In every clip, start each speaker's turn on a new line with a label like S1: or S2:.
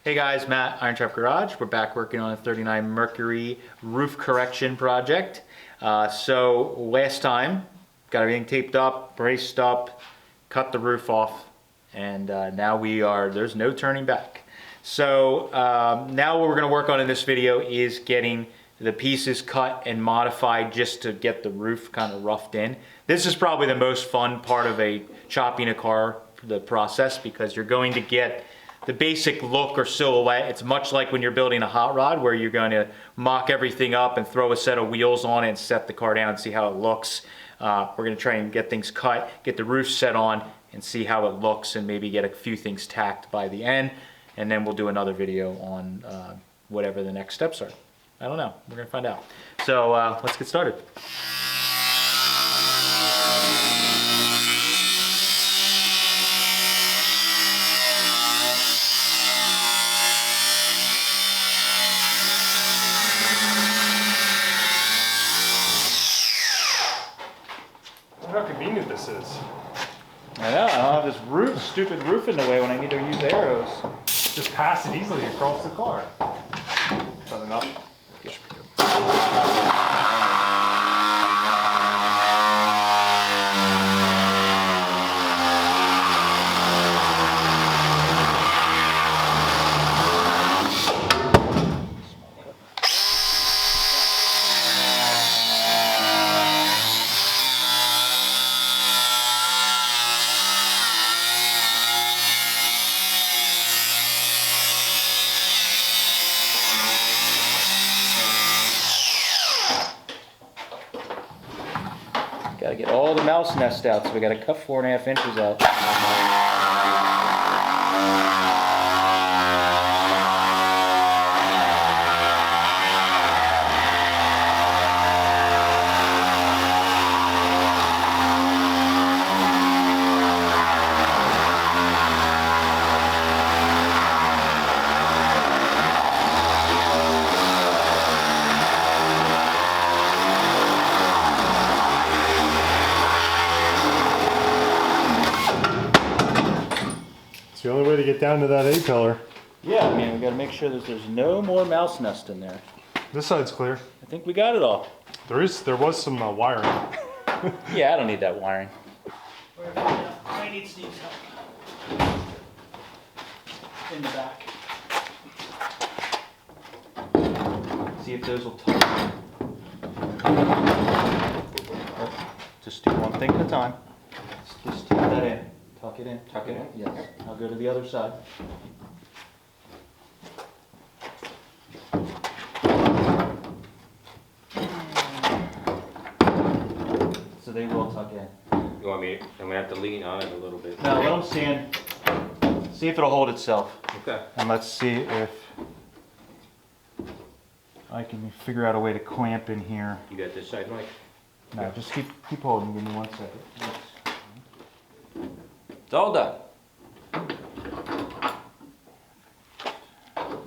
S1: Hey guys, Matt, IronTrap Garage. We're back working on a 39 Mercury roof correction project. So last time, got everything taped up, braced up, cut the roof off, and now there's no turning back. So now what we're gonna work on in this video is getting the pieces cut and modified just to get the roof kind of roughed in. This is probably the most fun part of chopping a car, the process, because you're going to get the basic look or silhouette. It's much like when you're building a hot rod where you're going to mock everything up and throw a set of wheels on it and set the car down and see how it looks. We're going to try and get things cut, get the roof set on and see how it looks, and maybe get a few things tacked by the end. And then we'll do another video on whatever the next steps are. I don't know. We're going to find out. So let's get started.
S2: How convenient this is.
S1: I know, I don't have this stupid roof in the way when I need to use arrows.
S2: Just pass it easily across the car. Something up.
S1: Gotta get all the mouse nests out, so we gotta cut 4.5 inches out.
S2: The only way to get down to that A-pillar.
S1: Yeah, I mean, we gotta make sure that there's no more mouse nest in there.
S2: This side's clear.
S1: I think we got it all.
S2: There was some wiring.
S1: Yeah, I don't need that wiring. I need Steve's help. In the back. See if those will tuck. Oh, just do one thing at a time. Just tuck that in. Tuck it in. Tuck it in? Yes. I'll go to the other side. So they will tuck in.
S3: You want me? I'm gonna have to lean on it a little bit.
S1: Now let them stand. See if it'll hold itself.
S3: Okay.
S1: And let's see if I can figure out a way to clamp in here.
S3: You got this side, Mike?
S1: No, just keep holding. Give me 1 second.
S3: It's all done.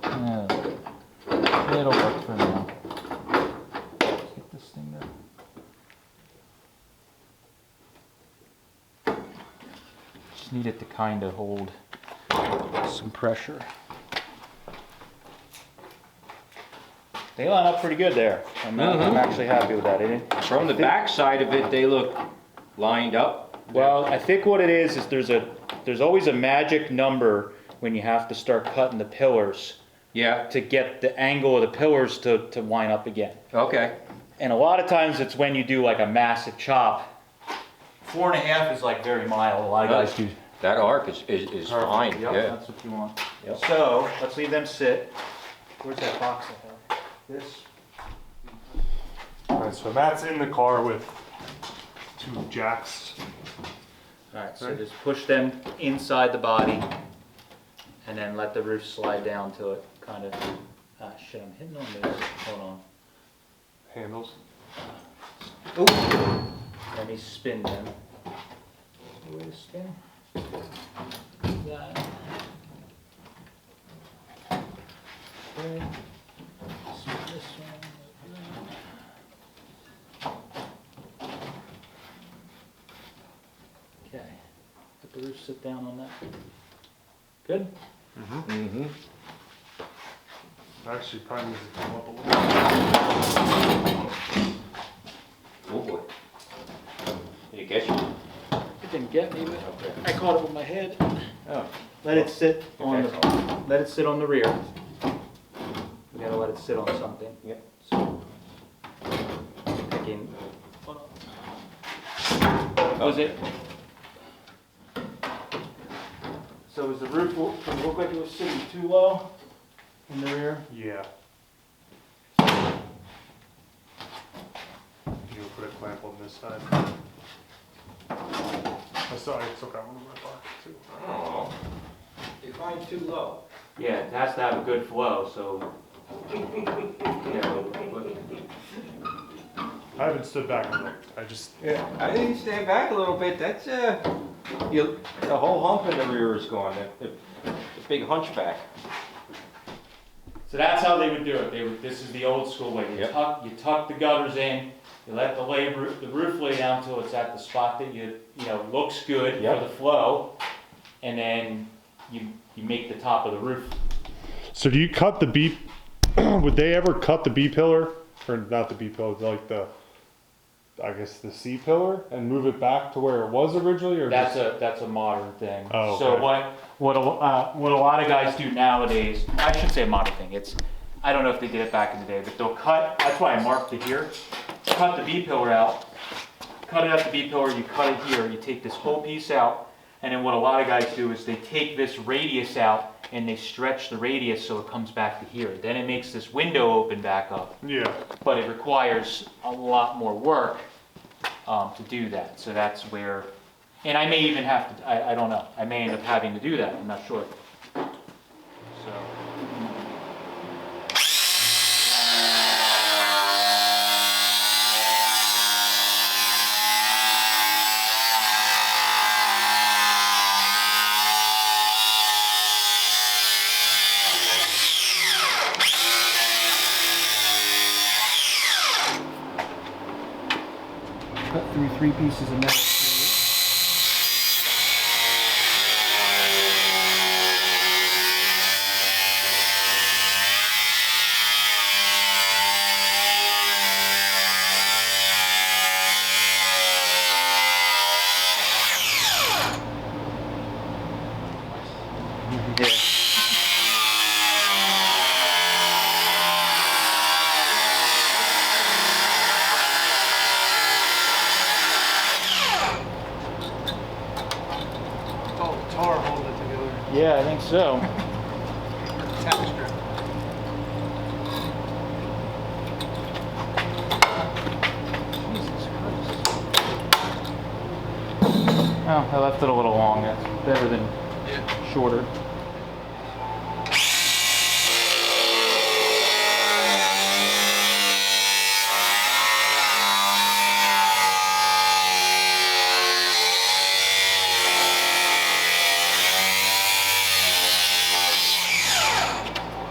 S1: Yeah, it'll work for now. Let's get this thing there. Just need it to kind of hold some pressure. They line up pretty good there. I'm actually happy with that.
S3: From the back side of it, they look lined up.
S1: Well, I think what it is there's always a magic number when you have to start cutting the pillars.
S3: Yeah.
S1: To get the angle of the pillars to line up again.
S3: Okay.
S1: And a lot of times it's when you do like a massive chop. 4.5 is like very mild. A lot of guys do.
S3: That arc is fine.
S1: Yep,
S3: Yeah.
S1: that's what you want.
S3: Yep.
S1: So let's leave them sit. Where's that box I have? This.
S2: Alright, so Matt's in the car with 2 jacks.
S1: Alright, so just push them inside the body and then let the roof slide down to it. Kind of. Ah, shit, I'm hitting on this. Hold on.
S2: Handles.
S1: Oh! Let me spin them. Way to spin. That. Okay. Spin this one. Okay. Let the roof sit down on that. Good?
S3: Mm-hmm.
S2: Actually, probably needs to come up a little.
S3: Oh boy. Did it get you?
S1: It didn't get me, but I caught it with my head.
S3: Oh.
S1: Let it sit on
S3: Okay.
S1: let it sit on the rear. We gotta let it sit on something.
S3: Yep.
S1: So, picking. Was it? So was the roof, did it look like it was sitting too low in the rear?
S2: Yeah. You put a clamp on this side. I still got one in my pocket too.
S3: Oh. Define too low.
S1: Yeah, it has to have a good flow, so.
S2: I haven't stood back and looked. I just.
S3: Yeah, I think you stand back a little bit. That's the whole hump in the rear is gone. The big hunchback.
S1: So that's how they would do it. This is the old school way. You
S3: Yep.
S1: tuck the gutters in, you let the roof lay down till it's at the spot that you know looks good
S3: Yep.
S1: for the flow, and then you make the top of the roof.
S2: So do you cut the B? Would they ever cut the B pillar, or not the B pillar, like the, I guess the C pillar, and move it back to where it was originally, or
S1: That's
S2: just,
S1: a modern thing.
S2: Oh,
S1: So
S2: okay.
S1: what a lot of guys do nowadays, I shouldn't say a modern thing. I don't know if they did it back in the day, but they'll cut. That's why I marked it here. Cut the B pillar out. Cut it out the B pillar. You cut it here. You take this whole piece out, and then what a lot of guys do is they take this radius out and they stretch the radius so it comes back to here. Then it makes this window open back up.
S2: yeah.
S1: But it requires a lot more work to do that. So that's where, and I may even have to, I don't know, I may end up having to do that, I'm not sure. So. Cut through 3 pieces of metal. Yeah.
S4: Tar holding it together.
S1: Yeah, I think so.
S4: Tapestry.
S1: Oh, I left it a little long. That's better than shorter.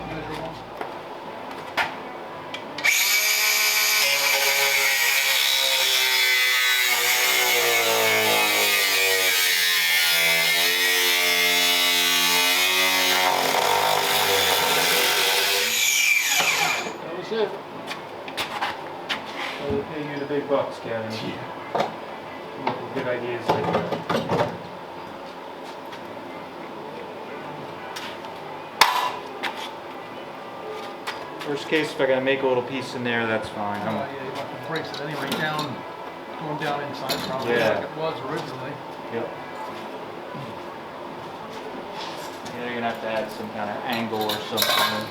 S4: Measure one.
S1: That was it. They pay you the big bucks, Kevin. Good ideas like that. Worst case, if I gotta make a little piece in there, that's fine.
S4: Yeah, you want to brace it anyway down, going down inside probably
S1: Yeah.
S4: like it was originally.
S1: Yep. Yeah, you're gonna have to add some kind of angle or something.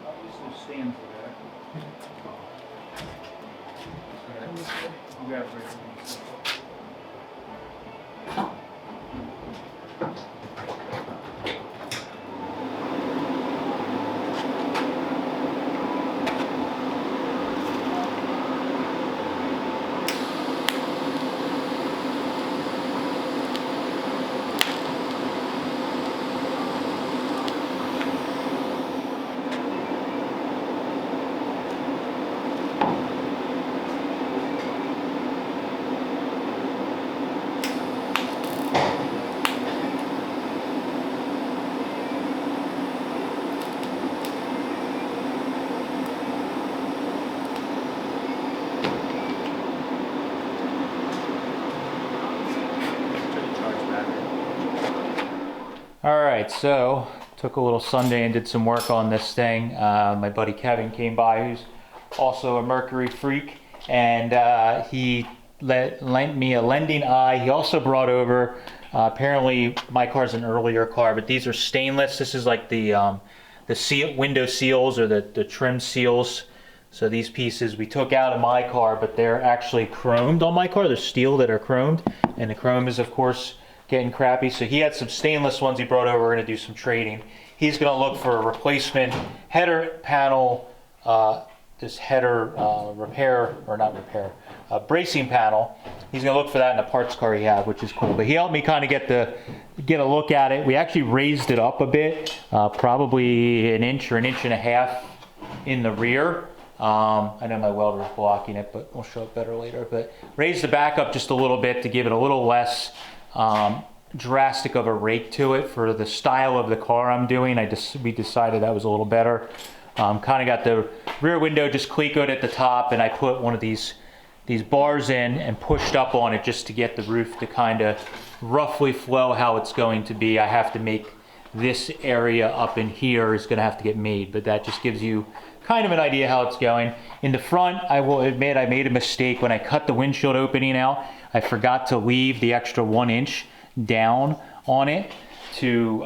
S1: I'll use some stand for that. You got it right there. All right, so took a little Sunday and did some work on this thing. My buddy Kevin came by, who's also a Mercury freak, and he lent me a lending eye. He also brought over, apparently my car's an earlier car, but these are stainless. This is like the window seals or the trim seals. So these pieces we took out of my car, but they're actually chromed on my car. They're steel that are chromed, and the chrome is of course getting crappy. So he had some stainless ones he brought over. We're gonna do some trading. He's gonna look for a replacement header panel, this header repair, or not repair, bracing panel. He's gonna look for that in a parts car he had, which is cool. But he helped me kind of get a look at it. We actually raised it up a bit, probably an inch or an inch and a half in the rear. I know my welder is blocking it, but we'll show it better later. But raised the back up just a little bit to give it a little less drastic of a rake to it for the style of the car I'm doing. We decided that was a little better. Kind of got the rear window just clecoed at the top, and I put one of these bars in and pushed up on it just to get the roof to kind of roughly flow how it's going to be. I have to make this area up in here is going to have to get made, but that just gives you kind of an idea how it's going. In the front, I will admit I made a mistake when I cut the windshield opening out. I forgot to leave the extra 1 inch down on it to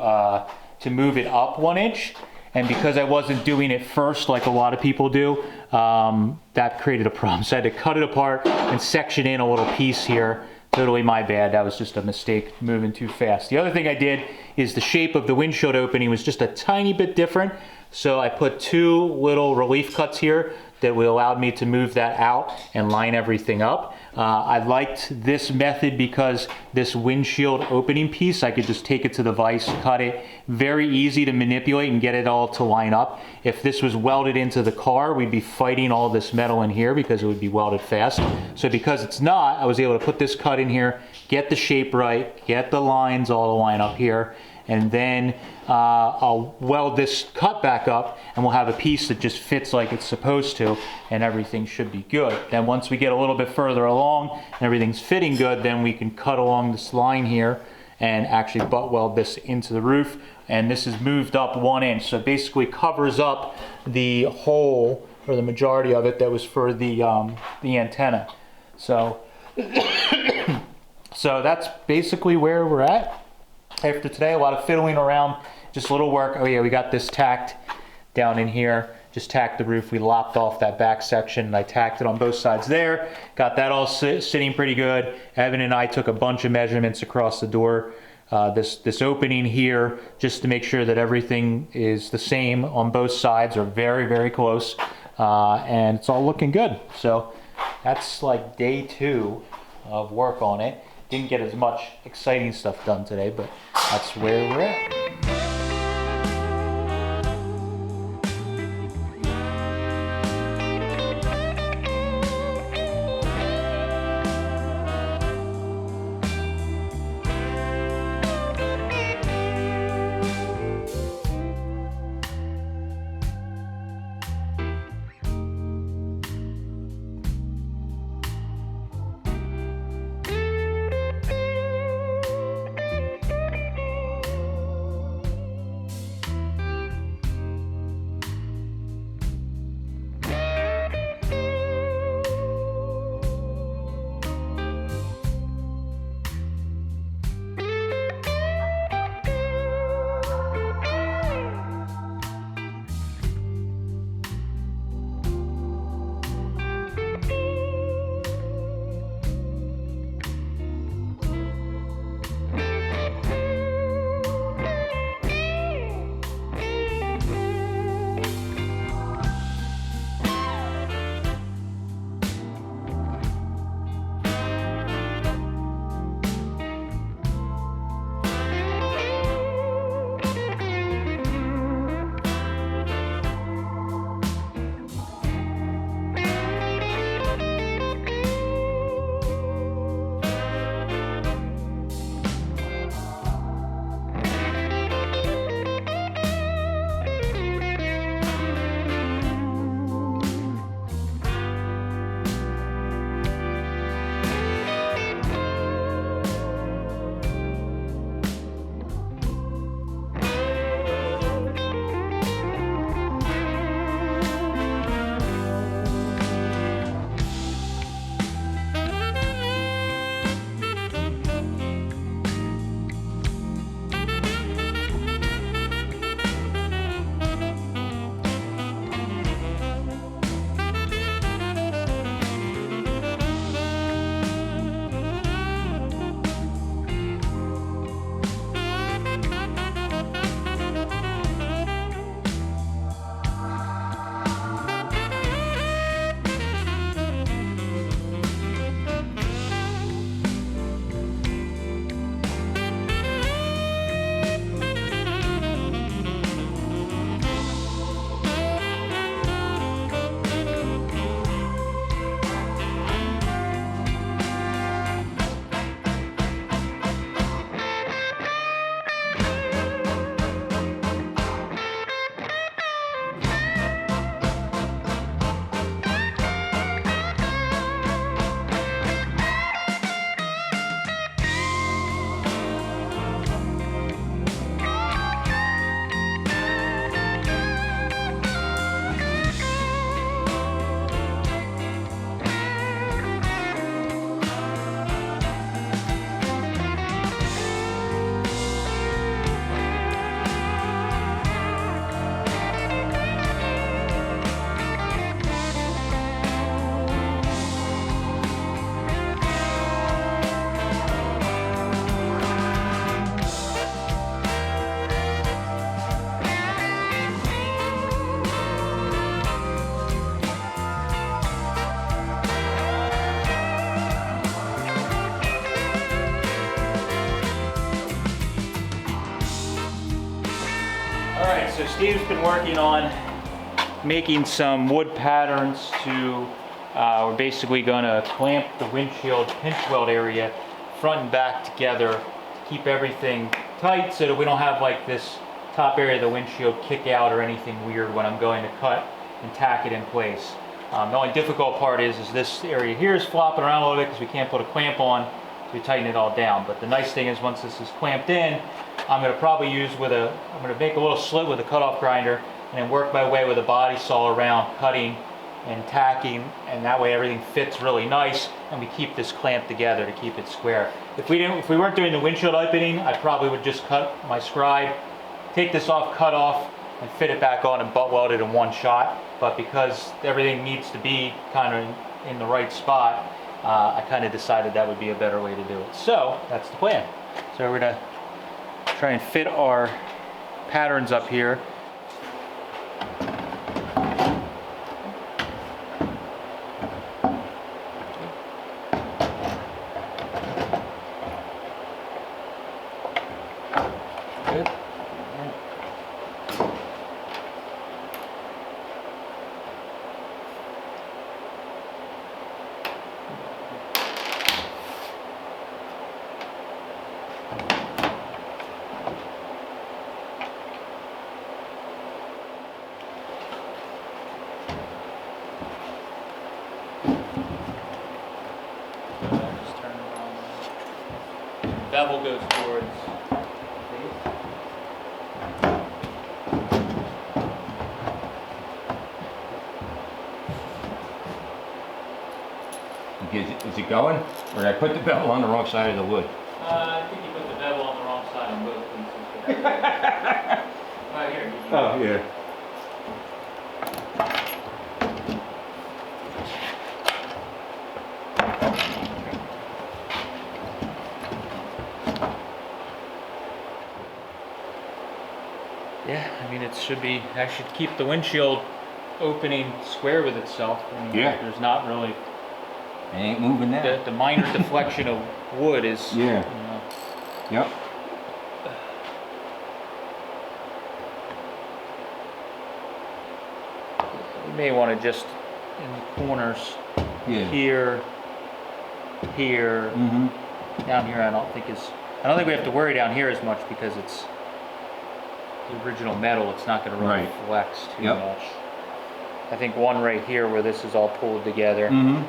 S1: move it up 1 inch. And because I wasn't doing it first like a lot of people do, that created a problem. So I had to cut it apart and section in a little piece here. Totally my bad. That was just a mistake moving too fast. The other thing I did is the shape of the windshield opening was just a tiny bit different. So I put 2 little relief cuts here that will allow me to move that out and line everything up. I liked this method because this windshield opening piece, I could just take it to the vise, cut it. Very easy to manipulate and get it all to line up. If this was welded into the car, we'd be fighting all this metal in here because it would be welded fast. So because it's not, I was able to put this cut in here, get the shape right, get the lines all to line up here, and then I'll weld this cut back up, and we'll have a piece that just fits like it's supposed to, and everything should be good. Then once we get a little bit further along and everything's fitting good, then we can cut along this line here and actually butt weld this into the roof. And this is moved up 1 inch, so it basically covers up the hole, or the majority of it, that was for the antenna. So so that's basically where we're at. After today, a lot of fiddling around, just a little work. Oh yeah, we got this tacked down in here. Just tacked the roof. We lopped off that back section, and I tacked it on both sides there. Got that all sitting pretty good. Evan and I took a bunch of measurements across the door. This opening here, just to make sure that everything is the same on both sides, are very, very close. And it's all looking good. So that's like day 2 of work on it. Didn't get as much exciting stuff done today, but that's where we're at. All right, so Steve's been working on making some wood patterns to, we're basically gonna clamp the windshield pinch weld area front and back together to keep everything tight so that we don't have like this top area of the windshield kick out or anything weird when I'm going to cut and tack it in place. The only difficult part is this area here is flopping around a little bit because we can't put a clamp on, so we tighten it all down. But the nice thing is once this is clamped in, I'm going to probably use I'm going to make a little slit with a cutoff grinder and then work my way with a body saw around cutting and tacking, and that way everything fits really nice and we keep this clamp together to keep it square. If we weren't doing the windshield opening, I probably would just cut my scribe, take this off, cut off, and fit it back on and butt weld it in one shot. But because everything needs to be kind of in the right spot, I kind of decided that would be a better way to do it. So that's the plan. So we're gonna try and fit our patterns up here. Good. Just turn it on. Bevel goes towards
S3: Is it going? Or did I put the bevel on the wrong side of the wood?
S1: I think you put the bevel on the wrong side on both pieces. Right here.
S3: Oh, yeah.
S1: Yeah, I mean it should be. I should keep the windshield opening square with itself. I mean,
S3: Yeah.
S1: There's not really
S3: It ain't moving now.
S1: the minor deflection of wood is.
S3: Yeah.
S1: You know,
S3: Yep.
S1: you may want to just in the corners
S3: Yeah.
S1: here, here,
S3: Mm-hmm.
S1: down here. I don't think we have to worry down here as much because it's the original metal. It's not going to really
S3: Right.
S1: flex too
S3: Yep.
S1: much. I think one right here where this is all pulled together.
S3: Mm-hmm.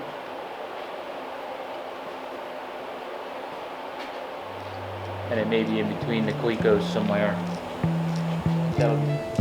S1: And it may be in between the clecos somewhere. That'll be.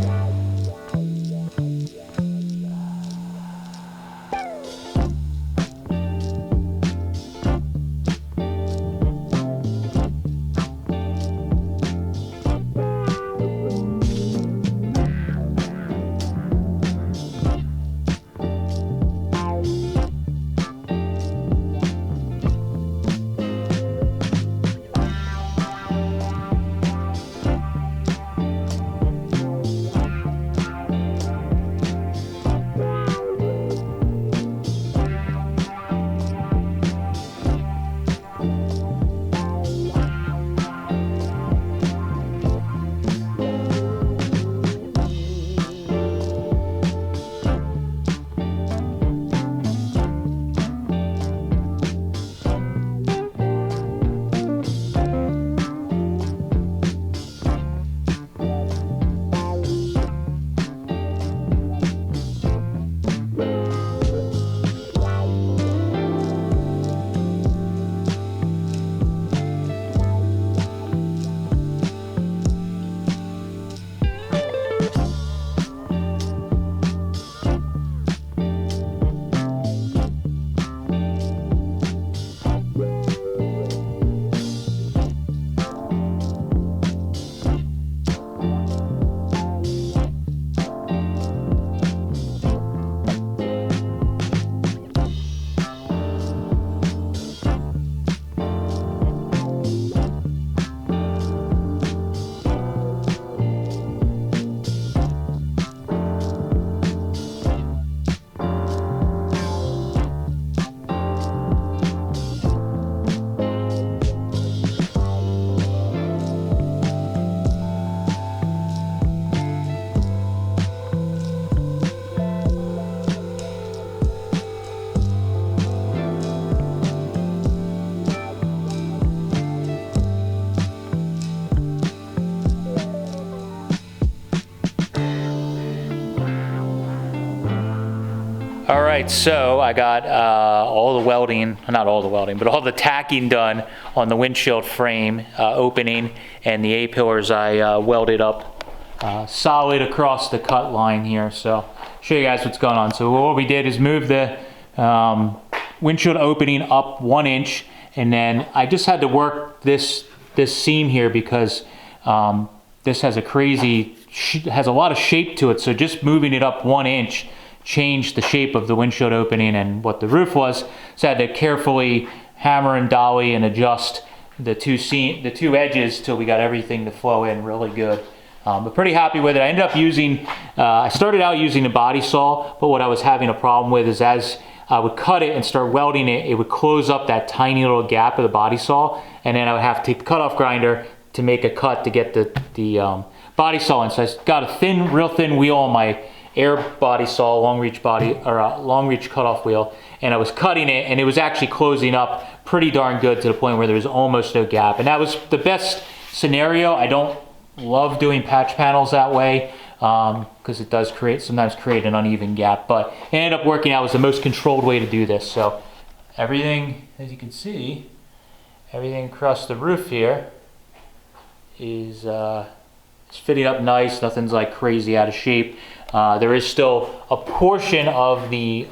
S1: All right, so I got all the welding, not all the welding, but all the tacking done on the windshield frame opening, and the A-pillars I welded up solid across the cut line here. So show you guys what's going on. So what we did is move the windshield opening up 1 inch, and then I just had to work this seam here because this has has a lot of shape to it. So just moving it up 1 inch changed the shape of the windshield opening and what the roof was. So I had to carefully hammer and dolly and adjust the two edges till we got everything to flow in really good. But pretty happy with it. I ended up using, I started out using the body saw, but what I was having a problem with is as I would cut it and start welding it, it would close up that tiny little gap of the body saw, and then I would have to take the cutoff grinder to make a cut to get the body saw in. So I got a real thin wheel on my air body saw, long reach cutoff wheel, and I was cutting it, and it was actually closing up pretty darn good to the point where there was almost no gap. And that was the best scenario. I don't love doing patch panels that way because it does sometimes create an uneven gap, but it ended up working out. It was the most controlled way to do this. So everything, as you can see, everything across the roof here is it's fitting up nice. Nothing's like crazy out of shape. There is still a portion of the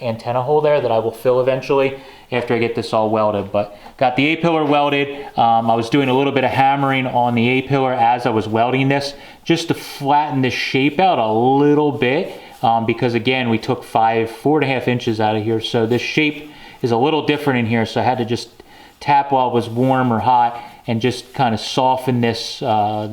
S1: antenna hole there that I will fill eventually after I get this all welded, but got the A-pillar welded. I was doing a little bit of hammering on the A-pillar as I was welding this just to flatten the shape out a little bit because again we took 4.5 inches out of here, so this shape is a little different in here, so I had to just tap while it was warm or hot and just kind of soften this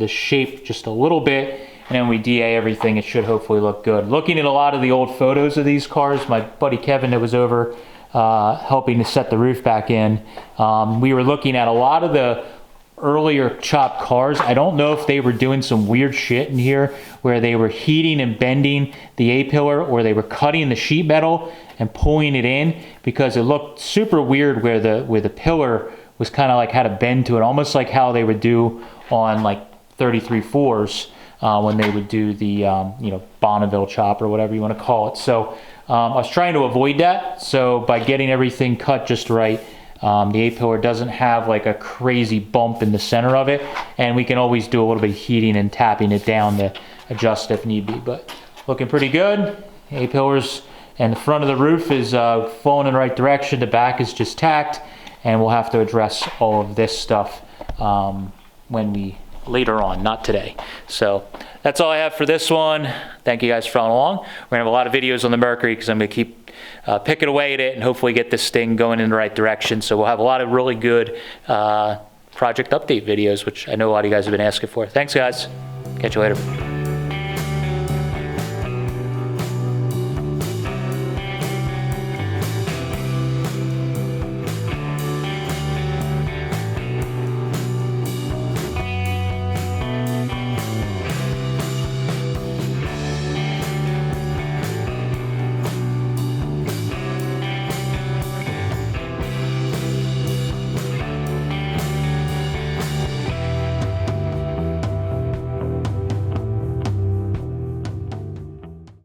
S1: shape just a little bit. And then we DA everything, it should hopefully look good. Looking at a lot of the old photos of these cars, my buddy Kevin that was over helping to set the roof back in, we were looking at a lot of the earlier chopped cars. I don't know if they were doing some weird shit in here where they were heating and bending the A-pillar, or they were cutting the sheet metal and pulling it in, because it looked super weird where the pillar was kind of like had a bend to it, almost like how they would do on like 33.4s. When they would do the Bonneville chop or whatever you want to call it. So I was trying to avoid that. So by getting everything cut just right, the A-pillar doesn't have like a crazy bump in the center of it, and we can always do a little bit of heating and tapping it down to adjust if need be. But looking pretty good. A-pillars and the front of the roof is flowing in the right direction. The back is just tacked, and we'll have to address all of this stuff later on, not today. So that's all I have for this one. Thank you guys for following along. We're gonna have a lot of videos on the Mercury because I'm gonna keep picking away at it and hopefully get this thing going in the right direction. So we'll have a lot of really good project update videos, which I know a lot of you guys have been asking for. Thanks guys, catch you later.